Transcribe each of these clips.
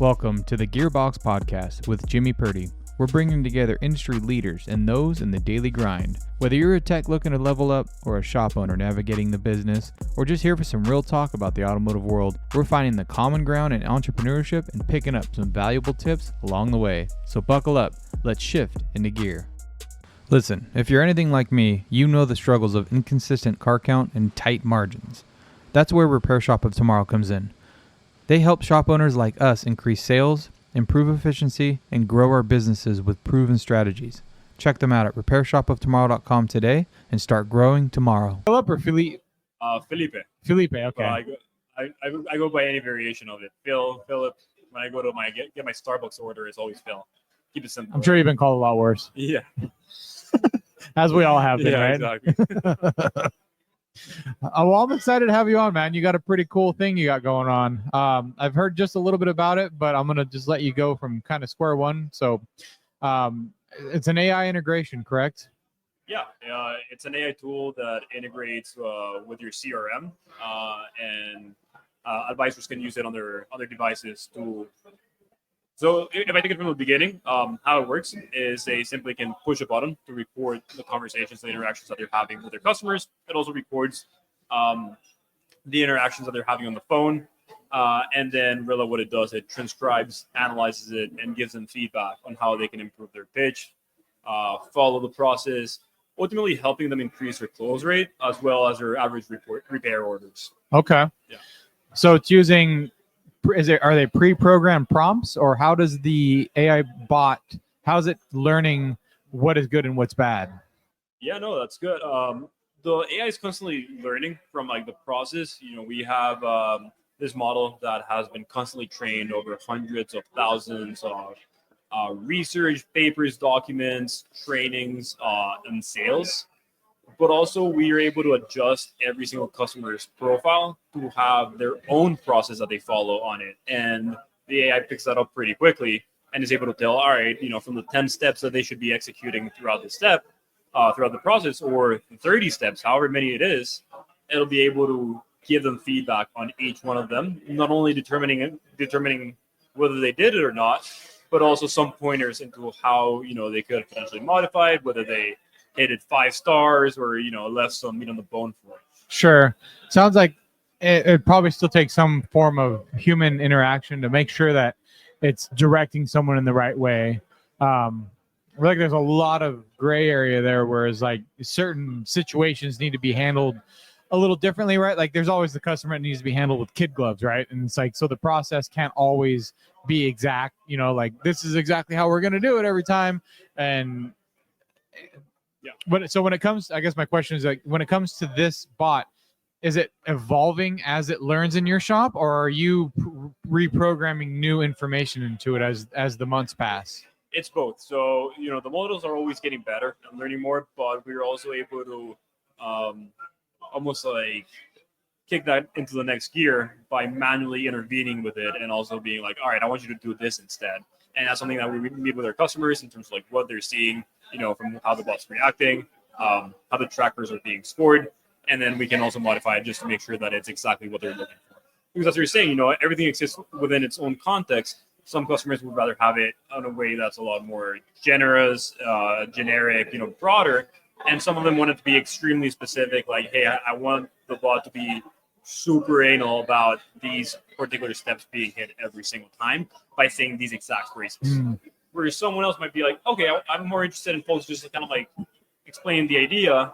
Welcome to the Gearbox Podcast with Jimmy Purdy. We're bringing together industry leaders and those in the daily grind. Whether you're a tech looking to level up or a shop owner navigating the business, or just here for some real talk about the automotive world, we're finding the common ground in entrepreneurship and picking up some valuable tips along the way. So buckle up, let's shift into gear. Listen, if you're anything like me, you know the struggles of inconsistent car count and tight margins. That's where Repair Shop of Tomorrow comes in. They help shop owners like us increase sales, improve efficiency, and grow our businesses with proven strategies. Check them out at repairshopoftomorrow.com today and start growing tomorrow. Philip or Felipe? Felipe. Felipe, okay. I go by any variation of it. Philip. When I go to get my Starbucks order, it's always Phil. Keep it simple. I'm sure you've been called a lot worse. Yeah. As we all have been, right? Exactly. Well, I'm excited to have you on, man. You got a pretty cool thing you got going on. I've heard just a little bit about it, but I'm going to just let you go from kind of square one. So it's an AI integration, correct? Yeah. It's an AI tool that integrates with your CRM, and advisors can use it on their devices to. So if I take it from the beginning, how it works is they simply can push a button to record the conversations, the interactions that they're having with their customers. It also records the interactions that they're having on the phone. And then Rilla, what it does, it transcribes, analyzes it, and gives them feedback on how they can improve their pitch, follow the process, ultimately helping them increase their close rate as well as their average repair orders. Okay. Yeah. So it's using... Are they pre-programmed prompts, or how does the AI bot, how's it learning what is good and what's bad? Yeah, no, that's good. The AI is constantly learning from like the process. You know, we have this model that has been constantly trained over hundreds of thousands of research papers, documents, trainings, and sales. But also we are able to adjust every single customer's profile to have their own process that they follow on it. And the AI picks that up pretty quickly and is able to tell, all right, from the 10 steps that they should be executing throughout the process, or 30 steps, however many it is, it'll be able to give them feedback on each one of them, not only determining whether they did it or not, but also some pointers into how, they could potentially modify it, whether they hit it 5 stars or left some meat on the bone for it. Sure. Sounds like it probably still takes some form of human interaction to make sure that it's directing someone in the right way. Like there's a lot of gray area there, whereas like certain situations need to be handled a little differently, right? Like there's always the customer that needs to be handled with kid gloves, right? And it's like, so the process can't always be exact, like this is exactly how we're going to do it every time. And yeah. So when it comes, I guess my question is like, when it comes to this bot, is it evolving as it learns in your shop, or are you reprogramming new information into it as the months pass? It's both. So, the models are always getting better and learning more, but we're also able to almost like kick that into the next gear by manually intervening with it and also being like, all right, I want you to do this instead. And that's something that we meet with our customers in terms of like what they're seeing, from how the bot's reacting, how the trackers are being scored. And then we can also modify it just to make sure that it's exactly what they're looking for. Because as you're saying, everything exists within its own context. Some customers would rather have it in a way that's a lot more generous, generic, broader. And some of them want it to be extremely specific, like, hey, I want the bot to be super anal about these particular steps being hit every single time by saying these exact phrases. Whereas someone else might be like, okay, I'm more interested in folks just kind of like explaining the idea,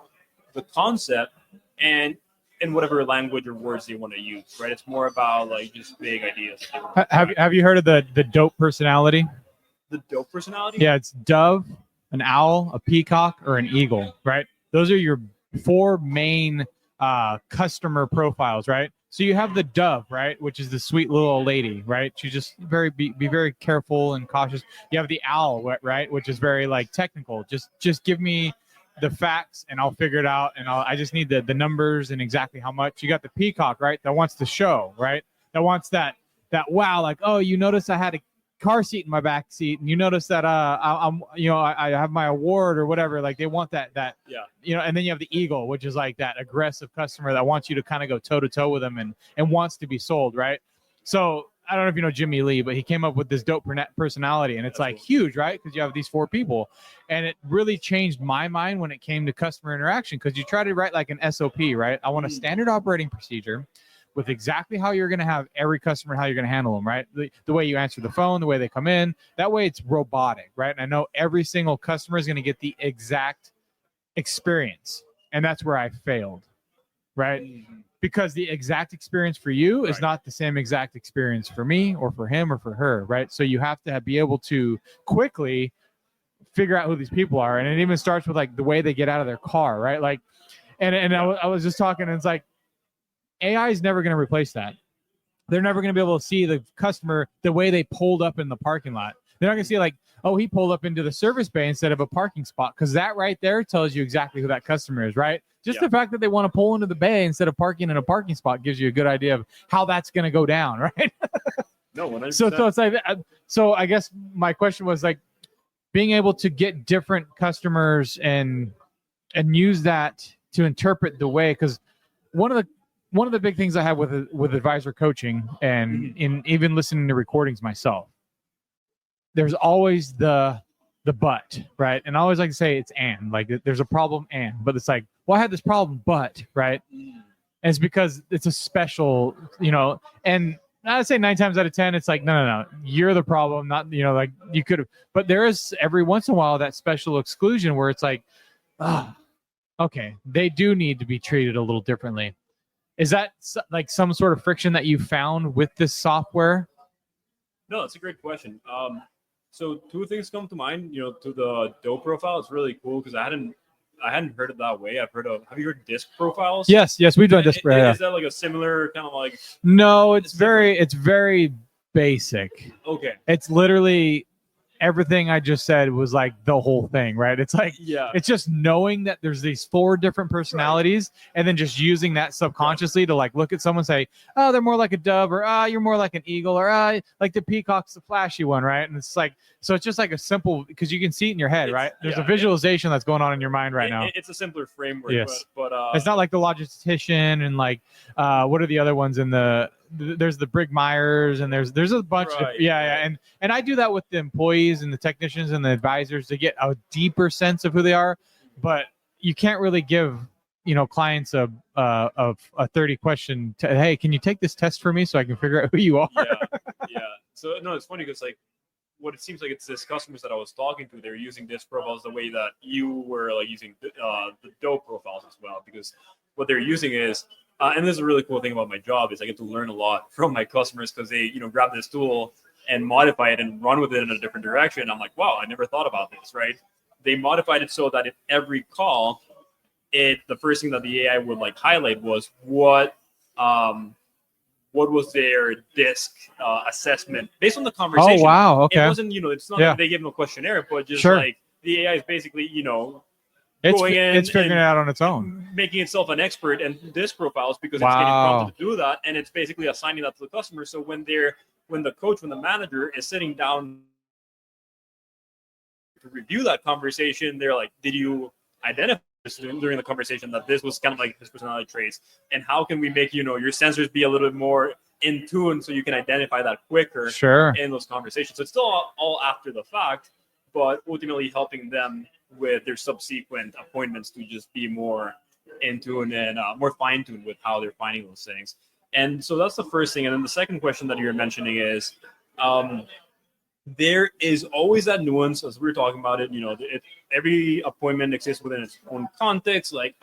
the concept, and in whatever language or words they want to use, right? It's more about like just big ideas. Have you heard of the dope personality? The dope personality? Yeah, it's dove, an owl, a peacock, or an eagle, right? Those are your 4 main customer profiles, right? So you have the dove, right, which is the sweet little lady, right? She just be very careful and cautious. You have the owl, right, which is very like technical. Just give me the facts and I'll figure it out, and I just need the numbers and exactly how much. You got the peacock, right, that wants the show, right? That wants that wow, like, oh, you notice I had a car seat in my back seat, and you notice that I have my award or whatever. Like they want that yeah. And then you have the eagle, which is like that aggressive customer that wants you to kind of go toe to toe with them and wants to be sold, right? So I don't know if you know Jimmy Lee, but he came up with this dope personality, and it's That's like cool. huge, right? Because you have these 4 people, and it really changed my mind when it came to customer interaction. Because you try to write like an SOP, right? I want a standard operating procedure with exactly how you're going to have every customer, how you're going to handle them, right? The way you answer the phone, the way they come in, that way it's robotic, right? And I know every single customer is going to get the exact experience, and that's where I failed, right? Because the exact experience for you is not the same exact experience for me or for him or for her, right? So you have to be able to quickly figure out who these people are, and it even starts with like the way they get out of their car, right? Like, and I was just talking, and it's like AI is never going to replace that. They're never going to be able to see the customer the way they pulled up in the parking lot. They're not going to see like, oh, he pulled up into the service bay instead of a parking spot, because that right there tells you exactly who that customer is, right? Just the fact that they want to pull into the bay instead of parking in a parking spot gives you a good idea of how that's going to go down, right? No, 100%. So it's like, so I guess my question was like being able to get different customers and use that to interpret the way, because one of the big things I have with advisor coaching and in even listening to recordings myself, there's always the but, right? And I always like to say it's and, like there's a problem but it's like, well, I had this problem, but, right? And it's because it's a special, and I'd say 9 times out of 10, it's like, no, you're the problem, not, like you could have, but there is every once in a while that special exclusion where it's like, okay, they do need to be treated a little differently. Is that like some sort of friction that you found with this software? No, that's a great question. So 2 things come to mind. To the dough profile, it's really cool because I hadn't heard it that way. Have you heard disc profiles? Yes, we've done disc. Is that like a similar kind of like? No, it's very basic. Okay. It's literally everything I just said was like the whole thing, right? It's like, it's just knowing that there's these 4 different personalities, and then just using that subconsciously to like look at someone and say, oh, they're more like a dove, or you're more like an eagle, or like the peacock's the flashy one, right? And it's like, so it's just like a simple, because you can see it in your head, right? There's a visualization that's going on in your mind right now. It's a simpler framework, yes. but it's not like the logistician and like what are the other ones in there's the Brig Myers, and there's a bunch of and I do that with the employees and the technicians and the advisors to get a deeper sense of who they are, but you can't really give clients a 30 question hey, can you take this test for me so I can figure out who you are? So no, it's funny because like what it seems like it's this customers that I was talking to, they're using disc profiles the way that you were like using the dough profiles as well, because what they're using is and this is a really cool thing about my job is I get to learn a lot from my customers, because they grab this tool and modify it and run with it in a different direction. I'm like, wow, I never thought about this, right? They modified it so that in every call, the first thing that the AI would like highlight was what was their disc assessment based on the conversation. Oh wow, okay. It wasn't, it's not that they gave them a questionnaire, but just like the AI is basically, going in, it's figuring it out on its own, making itself an expert in disc profiles because it's getting prompted to do that, and it's basically assigning that to the customer. So when the manager is sitting down to review that conversation, they're like, did you identify during the conversation that this was kind of like his personality traits, and how can we make your sensors be a little bit more in tune so you can identify that quicker in those conversations? So it's still all after the fact, but ultimately helping them with their subsequent appointments to just be more in tune and more fine-tuned with how they're finding those things. And so that's the first thing. And then the second question that you're mentioning is there is always that nuance, as we were talking about it, every appointment exists within its own context. Like,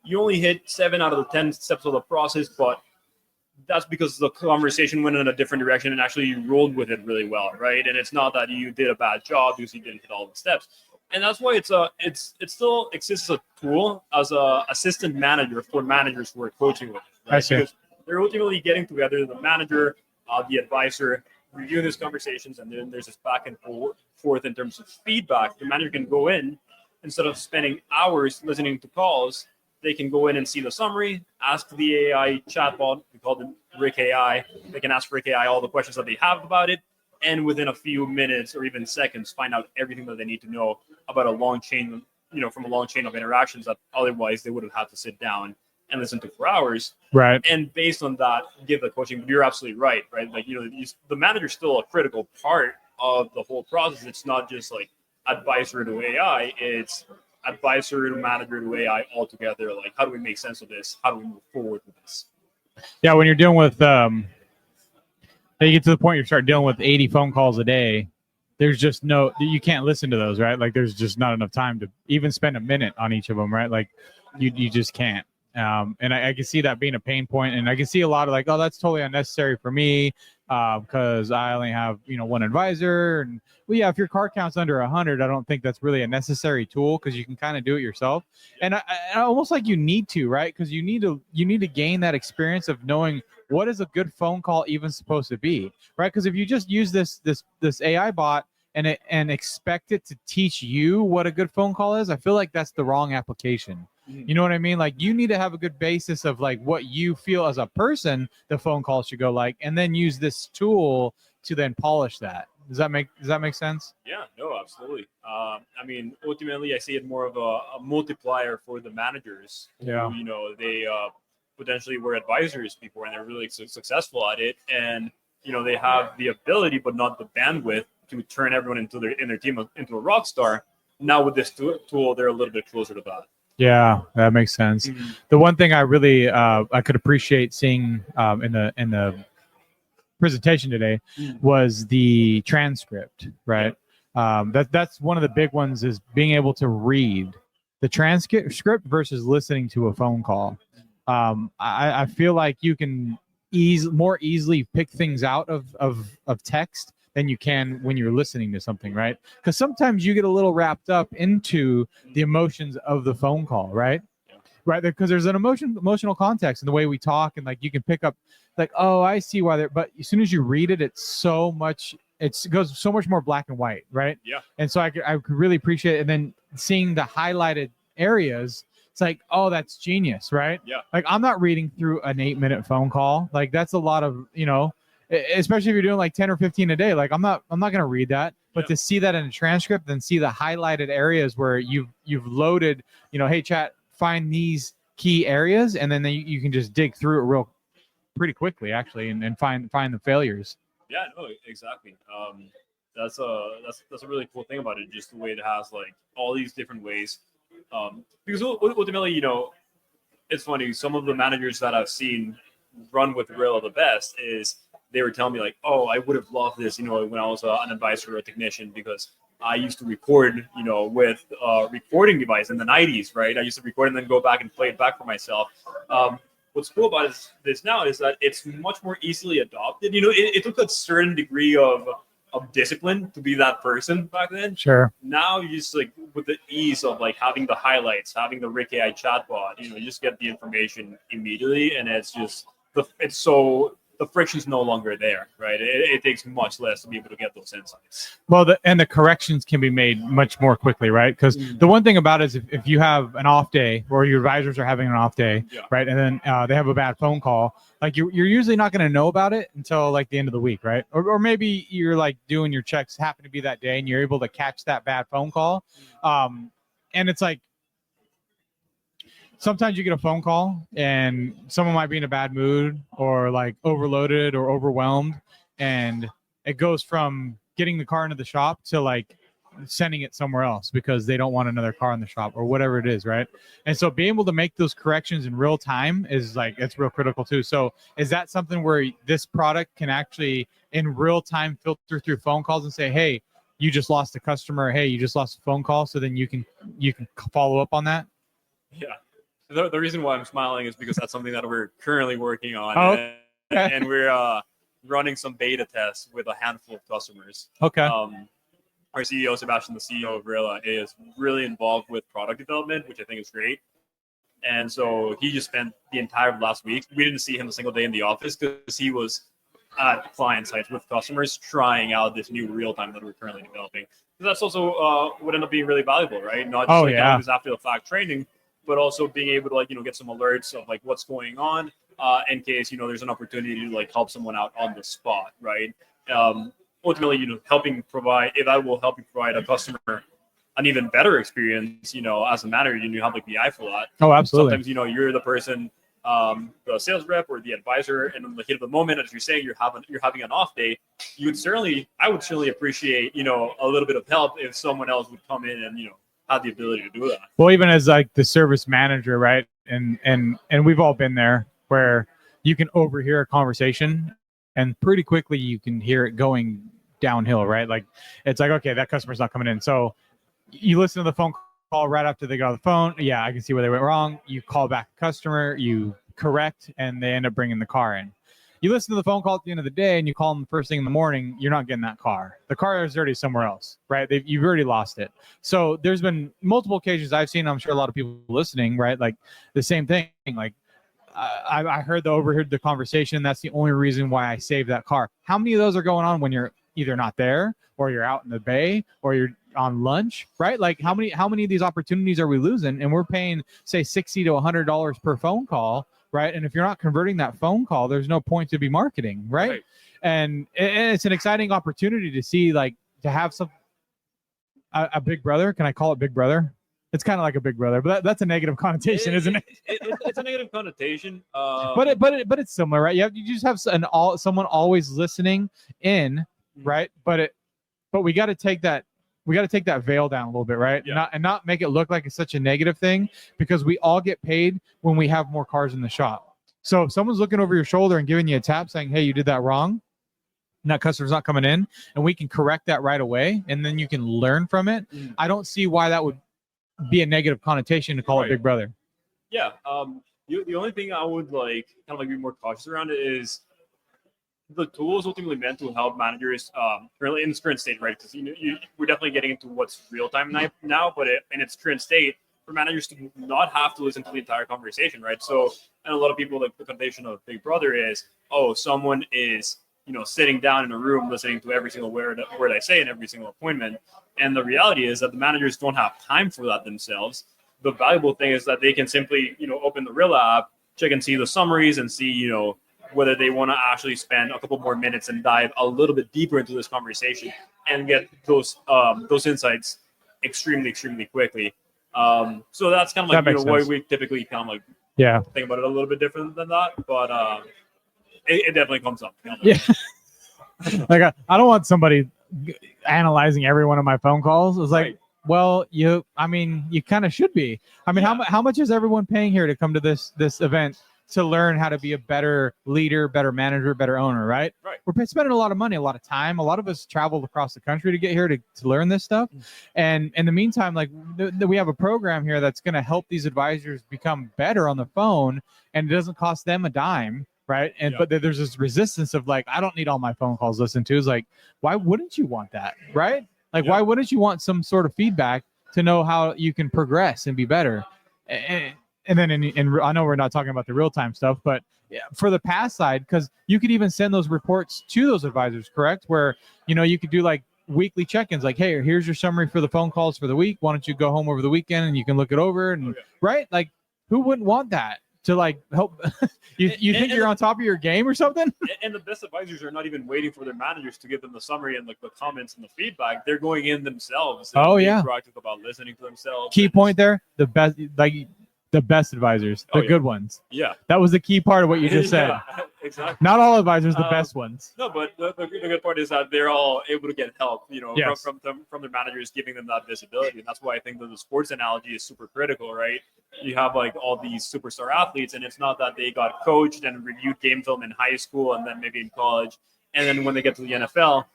you only hit 7 out of the 10 steps of the process, but that's because the conversation went in a different direction and actually you rolled with it really well, right? And it's not that you did a bad job because you didn't hit all the steps. And that's why it still exists as a tool, as a assistant manager for managers who are coaching with it, right? Because they're ultimately getting together, the manager, the advisor, review these conversations, and then there's this back and forth in terms of feedback. The manager can go in, instead of spending hours listening to calls, they can go in and see the summary, ask the AI chatbot, we call them Rick AI. They can ask Rick AI all the questions that they have about it, and within a few minutes or even seconds, find out everything that they need to know about a long chain, from a long chain of interactions that otherwise they would have had to sit down and listen to for hours. Right. And based on that, give the coaching. But you're absolutely right? Like, the manager's still a critical part of the whole process. It's not just like advisor to AI. It's advisor to manager to AI altogether. Like, how do we make sense of this? How do we move forward with this? Yeah, when you're dealing with, you get to the point you start dealing with 80 phone calls a day. There's just you can't listen to those, right? Like, there's just not enough time to even spend a minute on each of them, right? Like, you just can't. And I can see that being a pain point, and I can see a lot of like, oh, that's totally unnecessary for me because I only have one advisor. And well, yeah, if your car count's under 100, I don't think that's really a necessary tool because you can kind of do it yourself. And I almost like you need to, right? Because you need to gain that experience of knowing what is a good phone call even supposed to be, right? Because if you just use this AI bot and expect it to teach you what a good phone call is, I feel like that's the wrong application. You know what I mean? Like, you need to have a good basis of like what you feel as a person the phone call should go like, and then use this tool to then polish that. Does that make sense? Yeah, no, absolutely. I mean, ultimately, I see it more of a multiplier for the managers. Yeah. Who, they potentially were advisors before, and they're really successful at it, and they have the ability, but not the bandwidth to turn everyone in their team into a rock star. Now with this tool, they're a little bit closer to that. Yeah, that makes sense. Mm-hmm. The one thing I really I could appreciate seeing in the presentation today was the transcript, right? Yeah. That's one of the big ones, is being able to read the transcript versus listening to a phone call. I feel like you can more easily pick things out of text than you can when you're listening to something, right? Because sometimes you get a little wrapped up into the emotions of the phone call, right? Yeah. Right, because there's an emotional context in the way we talk, and like you can pick up, like, oh, I see why. But as soon as you read it, it goes so much more black and white, right? Yeah. And so I could really appreciate it. And then seeing the highlighted areas, it's like, oh, that's genius, right? Yeah. Like, I'm not reading through an 8-minute phone call. Like, that's a lot of, especially if you're doing like 10 or 15 a day. Like, I'm not going to read that, but to see that in a transcript and see the highlighted areas where you've loaded, hey, chat, find these key areas, and then you can just dig through it pretty quickly, actually, and find the failures. Yeah, no, exactly. That's a really cool thing about it, just the way it has like all these different ways. Because ultimately, it's funny. Some of the managers that I've seen run with Rilla the best is they were telling me like, oh, I would have loved this, when I was an advisor or a technician, because I used to record, with a recording device in the 90s, right? I used to record and then go back and play it back for myself. What's cool about this now is that it's much more easily adopted. It took a certain degree of discipline to be that person back then. Sure. Now you just like with the ease of like having the highlights, having the Rick AI chatbot, you just get the information immediately, and it's just the friction's no longer there, right? It takes much less to be able to get those insights. Well, the corrections can be made much more quickly, right? Because the one thing about it is if you have an off day, or your advisors are having an off day, right, and then they have a bad phone call, like you're usually not going to know about it until like the end of the week, right? Or maybe you're like doing your checks, happen to be that day, and you're able to catch that bad phone call. And it's like, sometimes you get a phone call and someone might be in a bad mood or like overloaded or overwhelmed, and it goes from getting the car into the shop to like sending it somewhere else because they don't want another car in the shop or whatever it is, right? And so being able to make those corrections in real time is like, it's real critical too. So is that something where this product can actually in real time filter through phone calls and say, hey, you just lost a customer, hey, you just lost a phone call, so then you can follow up on that? Yeah. The reason why I'm smiling is because that's something that we're currently working on. Oh, okay. And we're running some beta tests with a handful of customers. Okay. Our CEO, Sebastian, the CEO of Rilla, is really involved with product development, which I think is great. And so he just spent the entire last week. We didn't see him a single day in the office because he was at client sites with customers trying out this new real-time that we're currently developing. Because that's also would end up being really valuable, right? Not just always after the fact training, but also being able to get some alerts of like what's going on in case there's an opportunity to like help someone out on the spot, right? Ultimately, helping provide, if that will help you provide a customer an even better experience, as a manager, you have like the eye for that. Oh, absolutely. Sometimes you're the person the sales rep or the advisor, and in the heat of the moment, as you're saying, you're having an off day, I would certainly appreciate, a little bit of help if someone else would come in and, have the ability to do that. Well, even as like the service manager, right? And we've all been there where you can overhear a conversation and pretty quickly you can hear it going downhill, right? Like it's like, okay, that customer's not coming in. So you listen to the phone call right after they got on the phone. Yeah, I can see where they went wrong. You call back the customer, you correct, and they end up bringing the car in. You listen to the phone call at the end of the day and you call them the first thing in the morning, you're not getting that car. The car is already somewhere else, right? You've already lost it. So there's been multiple occasions I've seen, I'm sure a lot of people listening, right? Like the same thing. Like I overheard the conversation. That's the only reason why I saved that car. How many of those are going on when you're either not there or you're out in the bay or you're on lunch, right? Like how many of these opportunities are we losing? And we're paying, say, $60 to $100 per phone call, right? And if you're not converting that phone call, there's no point to be marketing, right? And it's an exciting opportunity to see, like, to have a big brother. Can I call it big brother? It's kind of like a big brother, but that's a negative connotation, isn't it? It's a negative connotation. But it's similar, right? You just have someone always listening in, right? But we got to take that veil down a little bit, right? Yeah. Not make it look like it's such a negative thing, because we all get paid when we have more cars in the shop. So if someone's looking over your shoulder and giving you a tap saying, hey, you did that wrong, and that customer's not coming in, and we can correct that right away, and then you can learn from it. I don't see why that would be a negative connotation to call it big brother. Yeah. The only thing I would be more cautious around it is the tool is ultimately meant to help managers really in its current state, right? Because we're definitely getting into what's real time now, but in its current state, for managers to not have to listen to the entire conversation, right? So, and a lot of people, like, the connotation of Big Brother is, someone is sitting down in a room listening to every single word I say in every single appointment. And the reality is that the managers don't have time for that themselves. The valuable thing is that they can simply, open the Rilla app, check and see the summaries and see, whether they want to actually spend a couple more minutes and dive a little bit deeper into this conversation and get those insights extremely, extremely quickly. So that's kind of like, why we typically kind of think about it a little bit different than that. But it definitely comes up. Yeah. Like I don't want somebody analyzing every one of my phone calls. It's like, well, you kind of should be. How much is everyone paying here to come to this event to learn how to be a better leader, better manager, better owner, right? We're spending a lot of money, a lot of time. A lot of us traveled across the country to get here to learn this stuff. And in the meantime, like we have a program here that's going to help these advisors become better on the phone, and it doesn't cost them a dime. Right. But there's this resistance of like, I don't need all my phone calls listened to. Is like, why wouldn't you want that? Right. Like, why wouldn't you want some sort of feedback to know how you can progress and be better? And then I know we're not talking about the real time stuff, but for the past side, because you could even send those reports to those advisors, correct? Where, you could do like weekly check-ins, like, hey, here's your summary for the phone calls for the week. Why don't you go home over the weekend and you can look it over? And right. Like, who wouldn't want that? To like help you think you're on top of your game or something? And the best advisors are not even waiting for their managers to give them the summary and like the comments and the feedback. They're going in themselves. And being proactive about listening to themselves. Key point there: the best advisors, the good ones. Yeah, that was the key part of what you just said. Exactly. Not all advisors, the best ones. No, but the good part is that they're all able to get help, from their managers, giving them that visibility. And that's why I think that the sports analogy is super critical, right? You have like all these superstar athletes, and it's not that they got coached and reviewed game film in high school and then maybe in college, and then when they get to the NFL,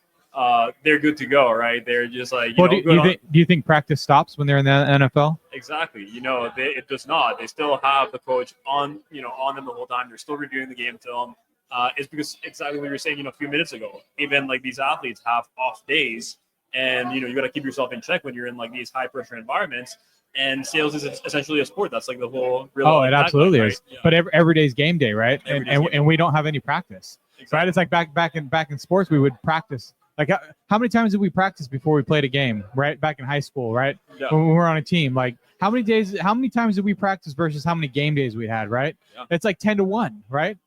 they're good to go, right? They're just like, do you think practice stops when they're in the NFL? Exactly. It does not. They still have the coach on them the whole time. They're still reviewing the game film. It's because exactly what you were saying, a few minutes ago. Even like these athletes have off days, and you got to keep yourself in check when you're in like these high pressure environments. And sales is essentially a sport. That's like the whole real. It absolutely is. Right? Yeah. But every day's game day, right? And we don't have any practice. Exactly. Right? It's like back in sports, we would practice. Like how many times did we practice before we played a game, right? Back in high school, right? Yeah. When we were on a team, like how many times did we practice versus how many game days we had, right? Yeah. It's like 10-1, right?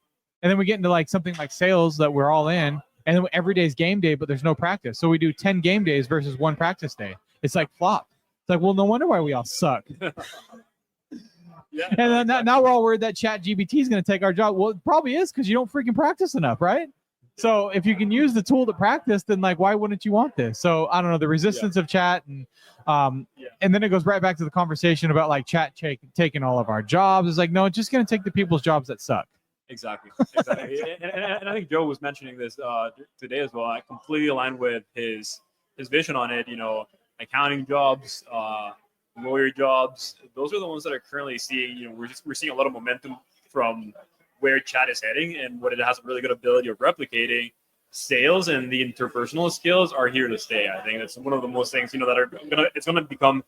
And then we get into like something like sales that we're all in, and then every day's game day, but there's no practice. So we do 10 game days versus 1 practice day. It's like flop. It's like, well, no wonder why we all suck. Yeah, And then now we're all worried that Chat GPT is going to take our job. Well, it probably is because you don't freaking practice enough, right? So if you can use the tool to practice, then like why wouldn't you want this? So I don't know, the resistance of chat and then it goes right back to the conversation about like chat taking all of our jobs. It's like, no, it's just going to take the people's jobs that suck. Exactly. and I think Joe was mentioning this today as well. I completely align with his vision on it. Accounting jobs, lawyer jobs. Those are the ones that are currently seeing. We're seeing a lot of momentum from where chat is heading and what it has a really good ability of replicating. Sales and the interpersonal skills are here to stay. I think that's one of the most things that it's gonna become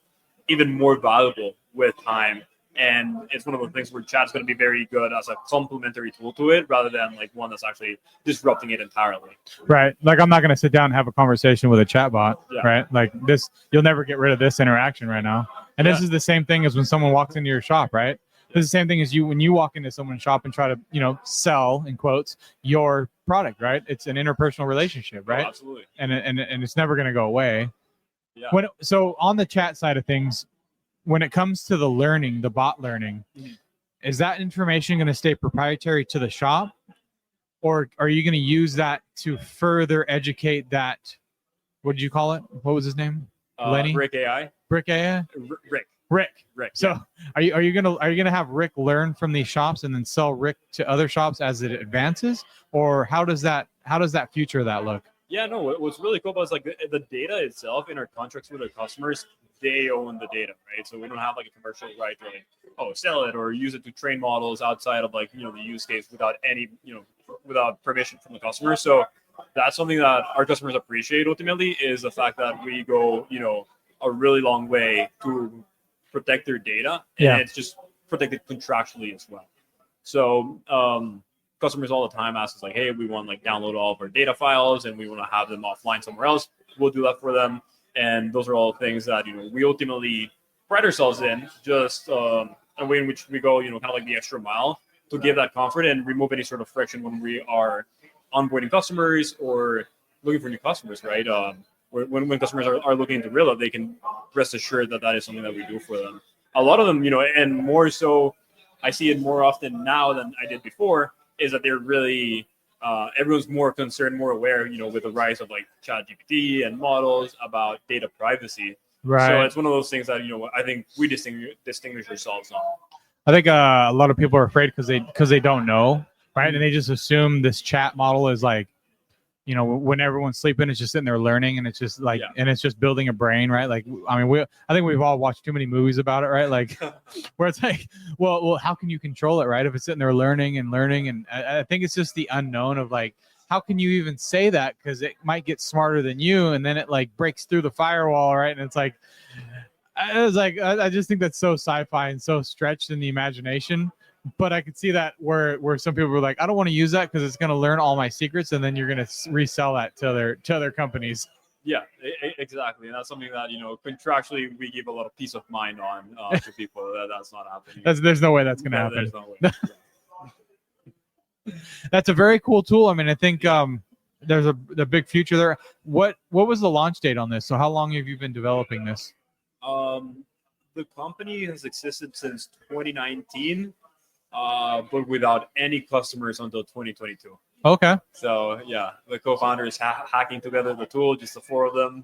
even more valuable with time. And it's one of the things where chat's going to be very good as a complementary tool to it rather than like one that's actually disrupting it entirely. Right. Like I'm not going to sit down and have a conversation with a chatbot, right? Like this, you'll never get rid of this interaction right now. And this is the same thing as when someone walks into your shop, right? This is the same thing as when you walk into someone's shop and try to, sell in quotes your product, right? It's an interpersonal relationship, right? Oh, absolutely. And it's never going to go away. Yeah. So on the chat side of things, when it comes to the bot learning, is that information going to stay proprietary to the shop, or are you going to use that to further educate that? What did you call it? What was his name? Lenny? Rick AI. Rick AI. Rick. So are you gonna have Rick learn from these shops and then sell Rick to other shops as it advances, or how does that future of that look? Yeah, no. What's really cool about it is like the data itself in our contracts with our customers. They own the data, right? So we don't have like a commercial right to like, sell it or use it to train models outside of like, the use case without any, without permission from the customer. So that's something that our customers appreciate ultimately is the fact that we go, a really long way to protect their data. And it's just protected contractually as well. So, customers all the time ask us like, hey, we want like download all of our data files and we want to have them offline somewhere else. We'll do that for them. And those are all things that, we ultimately pride ourselves in, just a way in which we go, kind of like the extra mile to give that comfort and remove any sort of friction when we are onboarding customers or looking for new customers, right? When customers are looking into Rilla, they can rest assured that is something that we do for them. A lot of them, and more so, I see it more often now than I did before, is that they're really everyone's more concerned, more aware, with the rise of like ChatGPT and models about data privacy. Right. So it's one of those things that I think we distinguish ourselves on. I think a lot of people are afraid because they don't know, right? Mm-hmm. And they just assume this chat model is like, when everyone's sleeping, it's just sitting there learning, and it's just like, and it's just building a brain, right? Like, I mean, I think we've all watched too many movies about it, right? Like, where it's like, well, how can you control it, right? If it's sitting there learning, and I think it's just the unknown of like, how can you even say that? Because it might get smarter than you, and then it like breaks through the firewall, right? And it's like, I just think that's so sci-fi and so stretched in the imagination. But I could see that where some people were like, I don't want to use that because it's going to learn all my secrets, and then you're going to resell that to other companies. Yeah, exactly, and that's something that contractually we give a lot of peace of mind on to people. That's not happening. There's no way that's going to happen. There's no way. That's a very cool tool. I mean, I think there's a big future there. What was the launch date on this? So how long have you been developing this? The company has existed since 2019. But without any customers until 2022. Okay. So yeah, the co-founders hacking together the tool, just the four of them,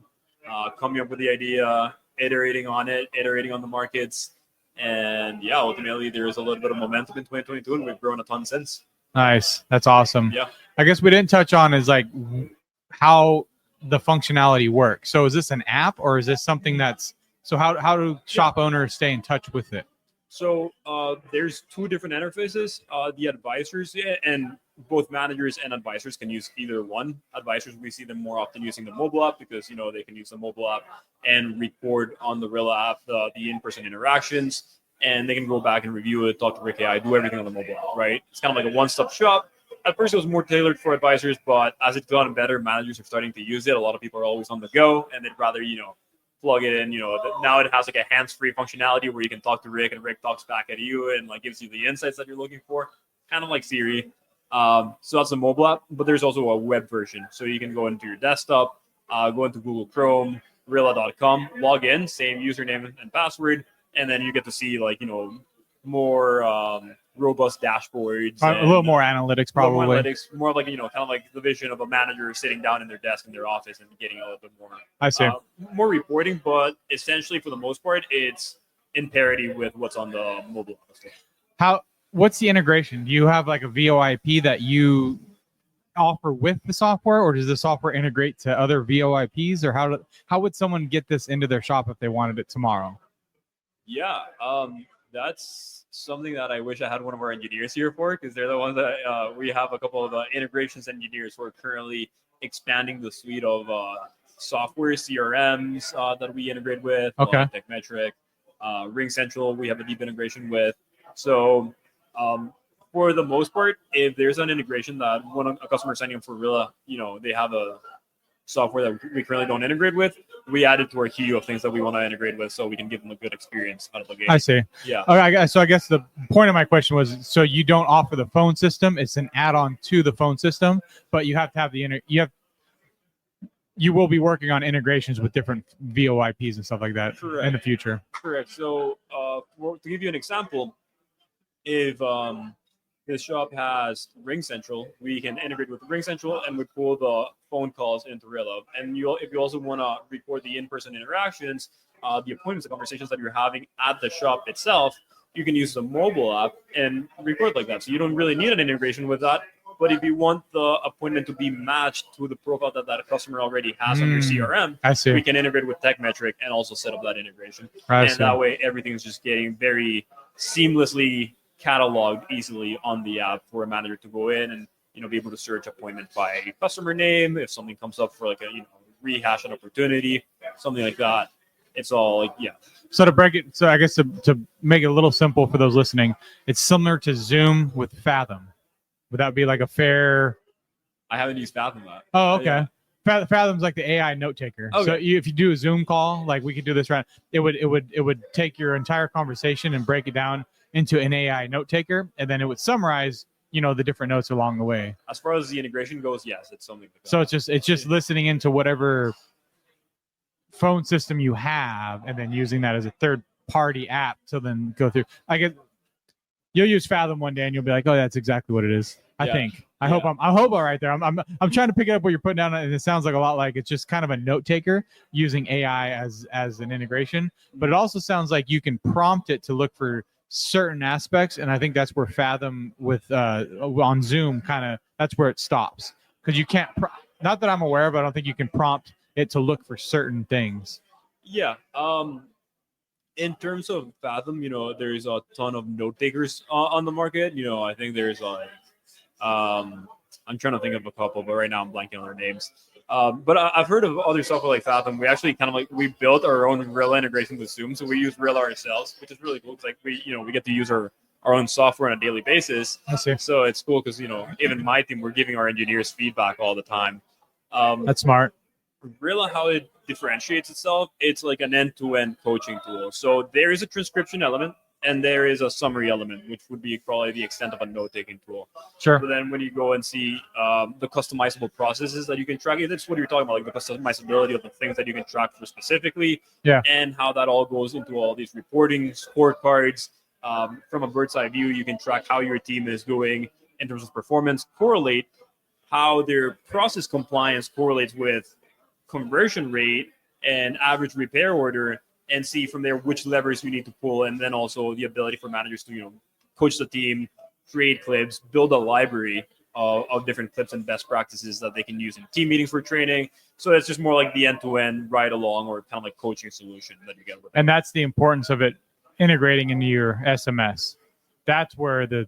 coming up with the idea, iterating on the markets, and ultimately there is a little bit of momentum in 2022, and we've grown a ton since. Nice, that's awesome. Yeah. I guess we didn't touch on is like how the functionality works. So is this an app or is this something that's how do shop owners stay in touch with it? So there's two different interfaces. The advisors and both managers and advisors can use either one. Advisors, we see them more often using the mobile app because they can use the mobile app and record on the Rilla app the in-person interactions, and they can go back and review it, talk to Rick AI, do everything on the mobile app. Right? It's kind of like a one-stop shop. At first, it was more tailored for advisors, but as it's gotten better, managers are starting to use it. A lot of people are always on the go, and they'd rather plug it in. Now it has like a hands-free functionality where you can talk to Rick and Rick talks back at you and like gives you the insights that you're looking for, kind of like Siri. So that's a mobile app, but there's also a web version. So you can go into your desktop, go into Google Chrome, Rilla.com, log in, same username and password, and then you get to see like more robust dashboards, A little more analytics, probably. More analytics, more like kind of like the vision of a manager sitting down in their desk in their office and getting a little bit more. I see. More reporting, but essentially for the most part, it's in parity with what's on the mobile app. What's the integration? Do you have like a VoIP that you offer with the software, or does the software integrate to other VoIPs, or how would someone get this into their shop if they wanted it tomorrow? Yeah, that's something that I wish I had one of our engineers here for, because they're the ones that we have a couple of integrations engineers who are currently expanding the suite of software CRMs that we integrate with. Okay. TechMetric, RingCentral, we have a deep integration with. So for the most part, if there's an integration that when a customer is signing up for Rilla, they have a software that we currently don't integrate with, we add it to our queue of things that we want to integrate with so we can give them a good experience out of the gate. I see. Yeah. Okay, so I guess the point of my question was, so you don't offer the phone system, it's an add-on to the phone system, but you have to have you will be working on integrations with different VoIPs and stuff like that. Correct. In the future. Correct. So to give you an example, if this shop has RingCentral, we can integrate with RingCentral and we pull the phone calls into Rilla. And if you also want to record the in-person interactions, the appointments, the conversations that you're having at the shop itself, you can use the mobile app and record like that. So you don't really need an integration with that. But if you want the appointment to be matched to the profile that a customer already has on your CRM, we can integrate with TechMetric and also set up that integration. That way, everything's just getting very seamlessly cataloged easily on the app for a manager to go in and be able to search appointment by customer name. If something comes up for like a rehash an opportunity, something like that, it's all like So to break it, so I guess to make it a little simple for those listening, it's similar to Zoom with Fathom. Would that be like a fair? I haven't used Fathom that. Oh, okay. Yeah. Fathom's like the AI note taker. Okay. So if you do a Zoom call, like we could do this right, it would take your entire conversation and break it down into an AI note taker, and then it would summarize, the different notes along the way. As far as the integration goes, yes, it's something like that. So it's just listening into whatever phone system you have, and then using that as a third party app to then go through. I guess you'll use Fathom one day, and you'll be like, "Oh, that's exactly what it is." I think. I hope I'm right there. I'm trying to pick it up what you're putting down, and it sounds like a lot like it's just kind of a note taker using AI as an integration. But it also sounds like you can prompt it to look for certain aspects, and I think that's where Fathom with on Zoom that's where it stops, because you can't. Not that I'm aware of, I don't think you can prompt it to look for certain things. Yeah. In terms of Fathom, there's a ton of note takers on the market. I think there's like, I'm trying to think of a couple, but right now I'm blanking on their names. But I've heard of other software like Fathom. We actually we built our own Rilla integration with Zoom, so we use Rilla ourselves, which is really cool. It's like we get to use our own software on a daily basis. I see. So it's cool because even my team, we're giving our engineers feedback all the time. That's smart. Rilla, how it differentiates itself, it's like an end-to-end coaching tool. So there is a transcription element and there is a summary element, which would be probably the extent of a note-taking tool. Sure. But then when you go and see the customizable processes that you can track, that's what you're talking about, like the customizability of the things that you can track for specifically, and how that all goes into all these reporting scorecards. From a bird's eye view, you can track how your team is doing in terms of performance, correlate how their process compliance correlates with conversion rate and average repair order, and see from there which levers you need to pull, and then also the ability for managers to coach the team, create clips, build a library of different clips and best practices that they can use in team meetings for training. So it's just more like the end-to-end ride along, or kind of like coaching solution that you get with it. And that's the importance of it integrating into your SMS. That's where the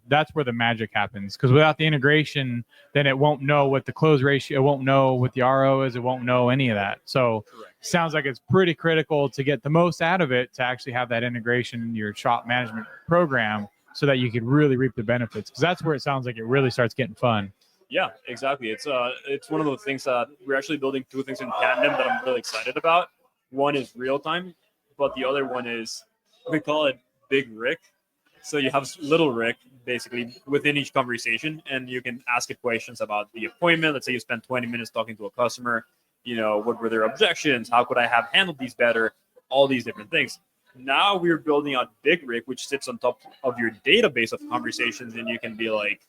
magic happens, because without the integration, then it won't know what the close ratio, it won't know what the RO is, it won't know any of that. So sounds like it's pretty critical to get the most out of it to actually have that integration in your shop management program, so that you can really reap the benefits, because that's where it sounds like it really starts getting fun. Yeah, exactly. It's one of those things that we're actually building two things in tandem that I'm really excited about. One is real time, but the other one is, we call it Big Rick. So you have little Rick basically within each conversation, and you can ask it questions about the appointment. Let's say you spend 20 minutes talking to a customer, what were their objections? How could I have handled these better? All these different things. Now we're building out BigRig, which sits on top of your database of conversations, and you can be like,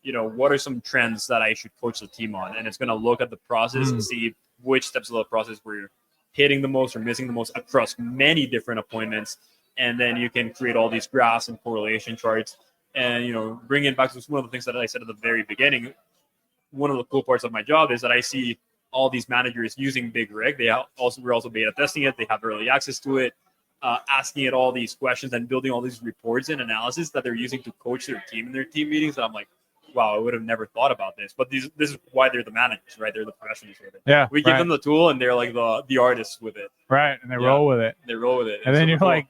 what are some trends that I should coach the team on? And it's going to look at the process and see which steps of the process we're hitting the most or missing the most across many different appointments. And then you can create all these graphs and correlation charts. And, bring it back to one of the things that I said at the very beginning. One of the cool parts of my job is that I see all these managers using BigRig. We're also beta testing it. They have early access to it, asking it all these questions and building all these reports and analysis that they're using to coach their team in their team meetings. And I'm like, wow, I would have never thought about this. But this is why they're the managers, right? They're the professionals with it. Yeah. We give them the tool, and they're like the artists with it. Right, and they roll with it. They roll with it. And then you're like,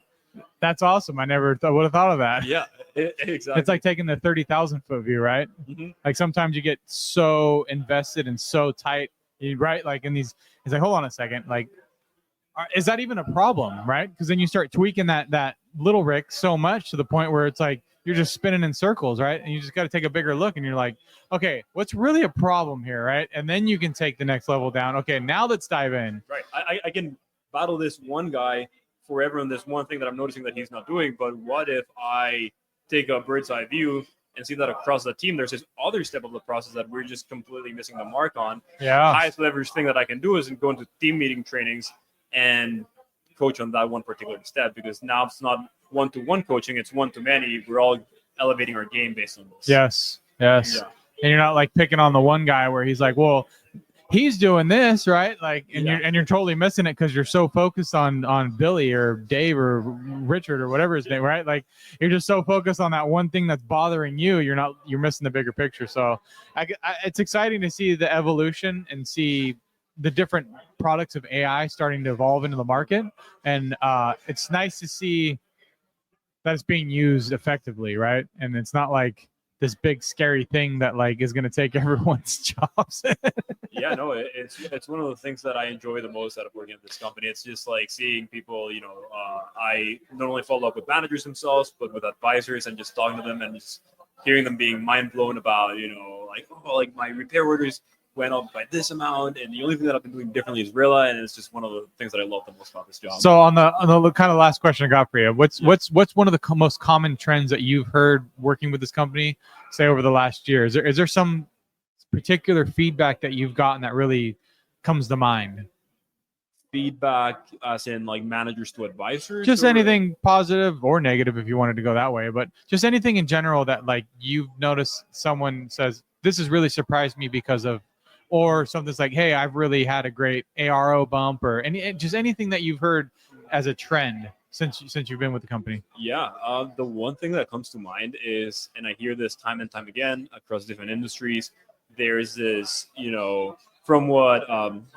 that's awesome. I never would have thought of that. Yeah, exactly. It's like taking the 30,000 foot view, right? Mm-hmm. Like sometimes you get so invested and so tight, right? Like in these, it's like, hold on a second. Like, is that even a problem, right? Because then you start tweaking that little Rick so much to the point where it's like, you're just spinning in circles, right? And you just got to take a bigger look and you're like, okay, what's really a problem here, right? And then you can take the next level down. Okay, now let's dive in. Right. I can battle this one guy forever on this one thing that I'm noticing that he's not doing. But what if I take a bird's eye view and see that across the team, there's this other step of the process that we're just completely missing the mark on. Yeah. The highest leverage thing that I can do is go into team meeting trainings and coach on that one particular step, because now it's not one-to-one coaching, it's one-to-many. We're all elevating our game based on this. Yes. Yeah. And you're not like picking on the one guy where he's like, well, he's doing this, right? Like, and you're totally missing it because you're so focused on Billy or Dave or Richard or whatever his name, right? Like, you're just so focused on that one thing that's bothering you. You're missing the bigger picture. So it's exciting to see the evolution and see the different products of AI starting to evolve into the market. And it's nice to see that it's being used effectively, right? And it's not like this big scary thing that like is going to take everyone's jobs. Yeah, no, it's one of the things that I enjoy the most out of working at this company. It's just like seeing people, I not only follow up with managers themselves, but with advisors and just talking to them and just hearing them being mind blown about, like my repair orders went up by this amount, and the only thing that I've been doing differently is Rilla, and it's just one of the things that I love the most about this job. So on the kind of last question I got for you, what's one of the most common trends that you've heard working with this company, say over the last year? Is there some particular feedback that you've gotten that really comes to mind? Feedback as in like managers to advisors? Just anything positive or negative if you wanted to go that way, but just anything in general that like you've noticed someone says, this has really surprised me because of, or something's like, hey, I've really had a great ARO bump, or just anything that you've heard as a trend since you've been with the company. Yeah, the one thing that comes to mind is, and I hear this time and time again across different industries, there's this, from what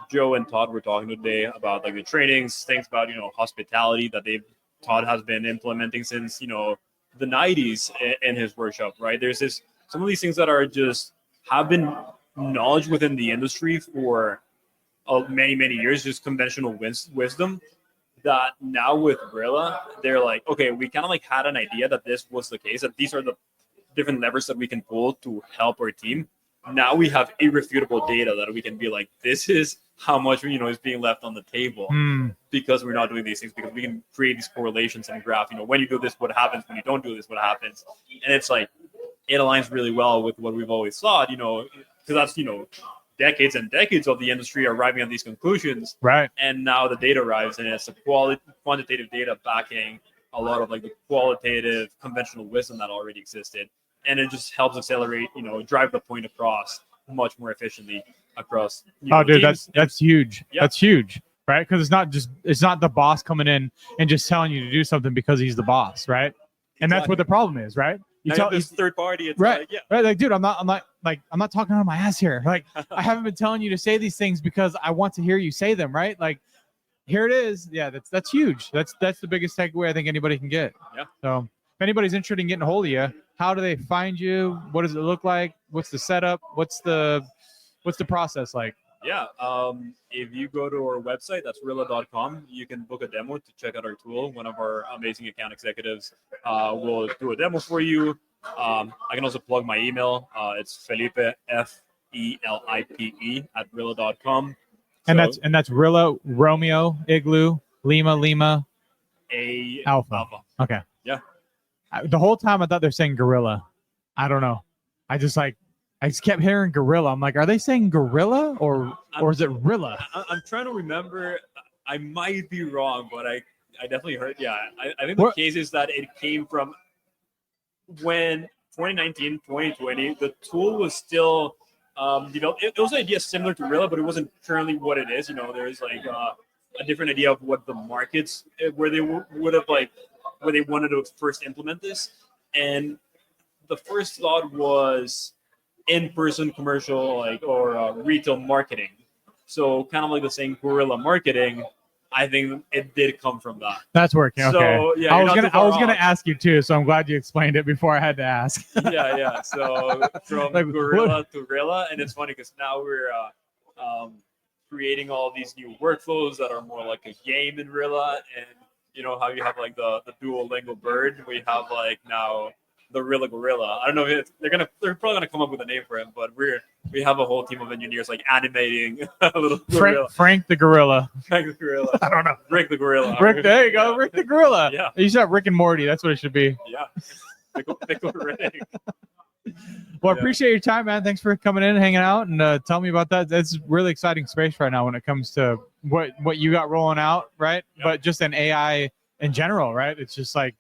Joe and Todd were talking today about like the trainings, things about, hospitality that Todd has been implementing since, the 90s in his workshop, right? There's some of these things that are just have been knowledge within the industry for many, many years, just conventional wisdom, that now with Rilla, they're like, okay, we kind of like had an idea that this was the case, that these are the different levers that we can pull to help our team. Now we have irrefutable data that we can be like, this is how much, is being left on the table because we're not doing these things, because we can create these correlations and graph, when you do this, what happens? When you don't do this, what happens? And it's like, it aligns really well with what we've always thought, because that's, decades and decades of the industry arriving at these conclusions. Right. And now the data arrives, and it's the quantitative data backing a lot of like the qualitative conventional wisdom that already existed. And it just helps accelerate, drive the point across much more efficiently across. Dude, that's huge. Yep. That's huge. Right. Because it's not the boss coming in and just telling you to do something because he's the boss. Right. And that's what the problem is. Right. You tell this third party. It's right. Like, yeah. Right. Like, dude, I'm not talking out of my ass here. Like, I haven't been telling you to say these things because I want to hear you say them. Right. Like, here it is. Yeah. That's huge. That's the biggest takeaway I think anybody can get. Yeah. So if anybody's interested in getting a hold of you, how do they find you? What does it look like? What's the setup? What's the process like? Yeah. If you go to our website, that's Rilla.com, you can book a demo to check out our tool. One of our amazing account executives will do a demo for you. I can also plug my email. It's Felipe, Felipe @Rilla.com. And that's Rilla, Romeo, Igloo, Lima, A Alpha. Okay. Yeah. The whole time I thought they're saying gorilla. I don't know. I just kept hearing gorilla. I'm like, are they saying gorilla or is it Rilla? I'm trying to remember. I might be wrong, but I definitely heard. Yeah, I think the case is that it came from when 2019, 2020, the tool was still developed. It was an idea similar to Rilla, but it wasn't currently what it is. There's like a different idea of what the markets where they would have like where they wanted to first implement this, and the first thought was in-person commercial or retail marketing. So kind of like the saying guerrilla marketing. I think it did come from that. That's working. Okay. So yeah, I was gonna ask you too, so I'm glad you explained it before I had to ask. yeah. So from gorilla to Rilla, and it's funny because now we're creating all these new workflows that are more like a game in Rilla, and how you have like the Duolingo bird. We have like now the Rilla Gorilla. I don't know if they're probably gonna come up with a name for him, but we have a whole team of engineers like animating a little gorilla. Frank the gorilla. Frank the gorilla. I don't know. Rick the gorilla. There you go. Rick the gorilla. Yeah. You said Rick and Morty. That's what it should be. Yeah. Pickle Rick. Well, I appreciate your time, man. Thanks for coming in and hanging out and tell me about that. That's really exciting space right now when it comes to what you got rolling out, right? Yep. But just in AI in general, right? It's just like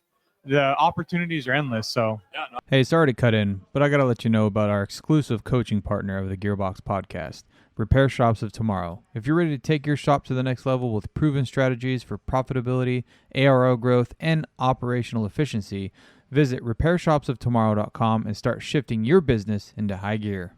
the opportunities are endless. So, Hey, sorry to cut in, but I got to let you know about our exclusive coaching partner of the Gearbox podcast, Repair Shops of Tomorrow. If you're ready to take your shop to the next level with proven strategies for profitability, ARO growth, and operational efficiency, visit repairshopsoftomorrow.com and start shifting your business into high gear.